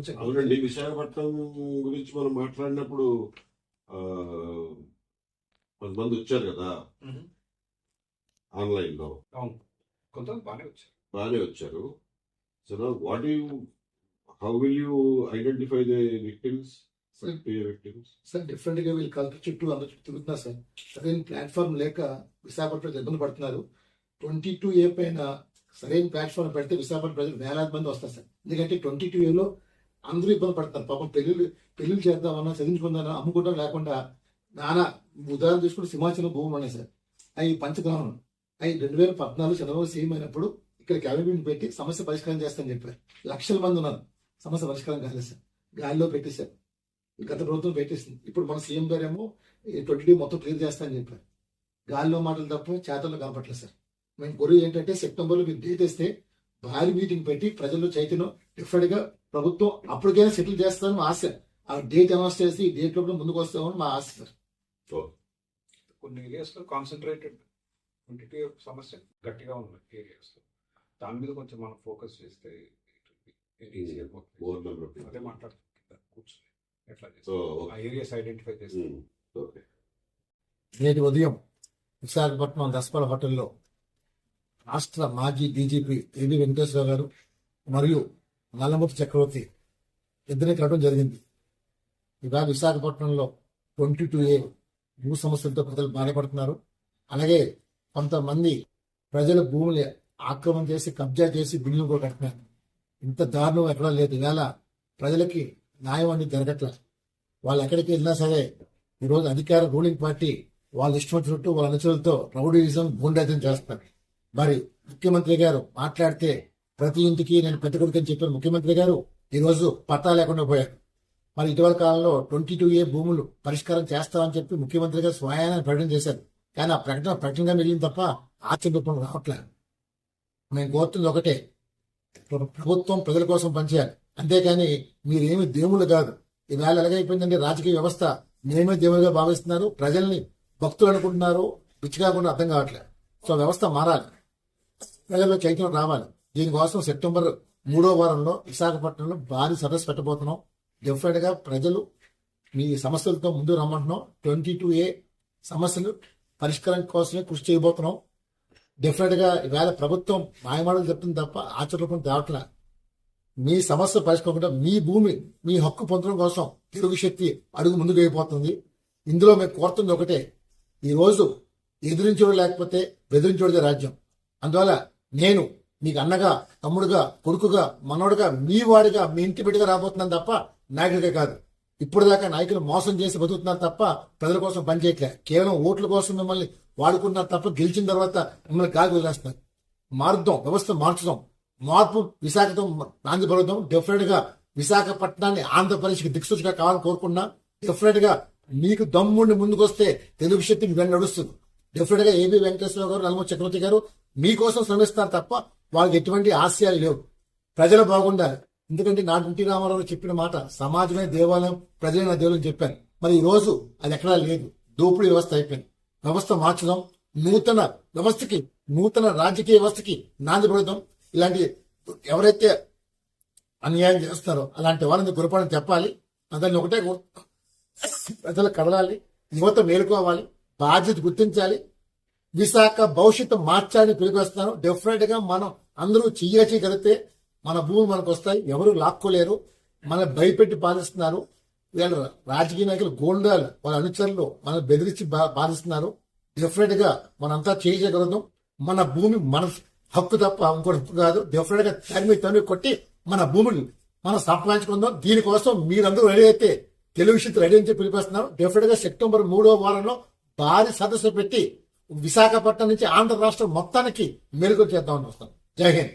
వచ్చాను. అవునండి, విశాఖపట్నం గురించి మనం మాట్లాడినప్పుడు కొంతమంది వచ్చారు కదా ఆన్లైన్ లో. అవును, కొంతమంది బాగానే వచ్చారు. So what you how will you identify the victims? Sir different గా వీళ్ళు కలర్ చుట్టూ అందరూ తిరుగుతున్నారు సార్. సరైన ప్లాట్ఫామ్ లేక విశాఖపట్నం ఇబ్బంది పడుతున్నారు. 22A పైన సరైన ప్లాట్ఫామ్ పెడితే విశాఖపట్నం ప్రజలు వేలాది మంది వస్తారు సార్. ఎందుకంటే 22Aలో అందరూ ఇబ్బంది పడుతున్నారు. పాపం పెళ్లిళ్ళు చేద్దామన్నా, చదివించుకుందామన్నా అమ్ముకుంటాం లేకుండా నానా ఉదాహరణ తీసుకుంటే సింహాచలం భూములు ఉన్నాయి సార్. అవి పంచగ్రామం అవి 2014 చంద్రబాబు సీఎం అయినప్పుడు ఇక్కడ క్యాబినెట్ పెట్టి సమస్య పరిష్కారం చేస్తామని చెప్పారు. లక్షల మంది ఉన్నారు, సమస్య పరిష్కారం కాలేదు సార్. గాలిలో పెట్టేశారు, గత ప్రభుత్వం పెట్టేసింది. ఇప్పుడు మన సీఎం గారు ఏమో 22 మొత్తం క్లియర్ చేస్తామని చెప్పారు. గాలిలో మాటలు తప్ప చేతల్లో కనపట్లేదు సార్. మేము కోరేది ఏంటంటే సెప్టెంబర్లో మీరు డేట్ ఇస్తే భారీ మీటింగ్ పెట్టి ప్రజల్లో చైతన్యం డిఫరెంట్ గా ప్రభుత్వం అప్పటికైనా సెటిల్ చేస్తామని ఆశ. ఆ డేట్ అనౌన్స్ చేసి ఈ డేట్ లోపల ముందుకు వస్తామని మా ఆశ సార్. కొన్ని ఏరియాస్ లో కాన్సన్ట్రేటెడ్ 22 సమస్య గట్టిగా ఉన్న ఏరియాస్ లో దాని మీద కొంచెం మనం ఫోకస్ చేస్తే అదే మాట్లాడుతుంది కూర్చొని ఎట్లా చేస్తాం ఆ ఏరియాస్ ఐడెంటిఫై చేస్తాం. నేటి ఉదయం విశాఖపట్నం దసపల హోటల్లో రాష్ట్ర మాజీ డీజీపీ ఏబి వెంకటేశ్వర గారు మరియు నల్లమూర్తి చక్రవర్తి ఇద్దరిని కలవడం జరిగింది. ఇవాళ విశాఖపట్నంలో 22A భూ సమస్యలతో ప్రజలు బాధపడుతున్నారు. అలాగే కొంతమంది ప్రజల భూములు ఆక్రమణ చేసి కబ్జా చేసి బిల్లులు కూడా కట్టినారు. ఇంత దారుణం ఎక్కడా లేదు. ఈవేళ ప్రజలకి న్యాయం అనేది జరగట్లేదు. వాళ్ళు ఎక్కడికి వెళ్ళినా సరే ఈరోజు అధికార రూలింగ్ పార్టీ వాళ్ళ ఇష్టం వచ్చినట్టు వాళ్ళ అనుచరులతో రౌడీయిజం, గూండాయిజం చేస్తారు. మరి ముఖ్యమంత్రి గారు మాట్లాడితే ప్రతి ఇంటికి నేను పెద్ద కొడుకని చెప్పిన ముఖ్యమంత్రి గారు ఈరోజు పట్టా లేకుండా పోయారు. మరి ఇటీవల కాలంలో 22A భూములు పరిష్కారం చేస్తామని చెప్పి ముఖ్యమంత్రి గారు స్వయాన ప్రకటన చేశారు. కానీ ఆ ప్రకటనగా మిగిలింది తప్ప ఆచరణ రూపంలో రావట్లేదు. మేము కోరుతుంది ఒకటే, ప్రభుత్వం ప్రజల కోసం పనిచేయాలి. అంతేకాని మీరేమి దేవుళ్ళు కాదు. ఈవేళ ఎలాగైపోయిందంటే రాజకీయ వ్యవస్థ మేమే దేవుడిగా భావిస్తున్నారు, ప్రజల్ని భక్తులు అనుకుంటున్నారు. పిచ్చి కాకుండా అర్థం కావట్లేదు. సో వ్యవస్థ మారాలి, ప్రజల్లో చైతన్యం రావాలి. దీనికోసం సెప్టెంబర్ 3వ వారంలో విశాఖపట్నంలో భారీ సదస్సు పెట్టబోతున్నాం. డెఫినెట్ గా ప్రజలు మీ సమస్యలతో ముందు రమ్మంటున్నాం. 22A సమస్యలు పరిష్కారం కోసమే కృషి చేయబోతున్నాం. డెఫినెట్ గా ఈవేళ ప్రభుత్వం మాయమాటలు చెప్తుంది తప్ప ఆచరణ తేవట్లే. మీ సమస్య పరిష్కారం మీ భూమి మీ హక్కు పొందడం కోసం తెలుగు శక్తి అడుగు ముందుకు అయిపోతుంది. ఇందులో మేము కోరుతుంది ఒకటే, ఈ రోజు ఎదిరించోడు లేకపోతే బెదిరించోడిదే రాజ్యం. అందువల్ల నేను మీకు అన్నగా, తమ్ముడుగా, కొడుకుగా, మనోడుగా, మీ వాడిగా, మీ ఇంటి బిడ్డగా రాబోతున్నాను తప్ప నాయకుడిగా కాదు. ఇప్పుడు దాకా నాయకులు మోసం చేసి బతుకుతున్నారు తప్ప ప్రజల కోసం పనిచేయట్లే. కేవలం ఓట్ల కోసం మిమ్మల్ని వాడుకున్నారు తప్ప గెలిచిన తర్వాత మిమ్మల్ని గాలి వదిలేస్తున్నారు. మారుద్దాం, వ్యవస్థ మార్చుదాం, మార్పు విశాఖతో నాంది పలుకుదాం. డెఫినెట్ గా విశాఖపట్నాన్ని ఆంధ్రప్రదేశ్కి దిక్సూచిగా కావాలని కోరుకున్నా. డెఫినెట్ గా మీకు దమ్ముండి ముందుకు వస్తే తెలుగు శక్తి వెంట నడుస్తుంది. డెఫినెట్ గా ఏబి వెంకటేశ్వర గారు, నల్లమూర్తి చక్రవర్తి గారు మీకోసం శ్రమిస్తారు తప్ప వాళ్ళకి ఎటువంటి ఆశయాలు లేవు. ప్రజలు బాగుండాలి. ఎందుకంటే నాటి ఎన్టీ రామారావు చెప్పిన మాట, సమాజమే దేవాలయం, ప్రజలే నా దేవులని చెప్పాను. మరి ఈ రోజు అది ఎక్కడా లేదు. దోపిడీ వ్యవస్థ అయిపోయింది. వ్యవస్థ మార్చుదాం, నూతన వ్యవస్థకి, నూతన రాజకీయ వ్యవస్థకి నాంది పడదాం. ఇలాంటి ఎవరైతే అన్యాయం చేస్తారో అలాంటి వారిని గురపడని చెప్పాలి. దాన్ని ఒకటే ప్రజలు కదలాలి, యువత మేలుకోవాలి, బాధ్యత గుర్తించాలి. విశాఖ భవిష్యత్తు మార్చాలని పిలుపుస్తున్నాను. డెఫినెట్ గా మనం అందరూ చేయగలిగితే మన భూమి మనకు వస్తాయి. ఎవరు లాక్కోలేరు. మన భయపెట్టి పాలిస్తున్నారు వీళ్ళ రాజకీయ నాయకులు, గోండాలు, వాళ్ళ అనుచరులు మన బెదిరించి బాధిస్తున్నారు. డెఫినెట్ గా మనంతా చేయగలుగుతాం. మన భూమి మన హక్కు తప్ప ఇంకోటి హక్కు కాదు. డెఫినెట్ గా తరిమి కొట్టి మన భూమిని మనం సంపాదించుకుందాం. దీనికోసం మీరందరూ రెడీ అయితే తెలుగు శక్తి రెడీ అని చెప్పి పిలిపిస్తున్నారు. డెఫినెట్ గా సెప్టెంబర్ 3వ వారంలో భారీ సదస్సు పెట్టి విశాఖపట్నం నుంచి ఆంధ్ర రాష్ట్రం మొత్తానికి మెరుగు చేద్దామని వస్తాం. జై హింద్.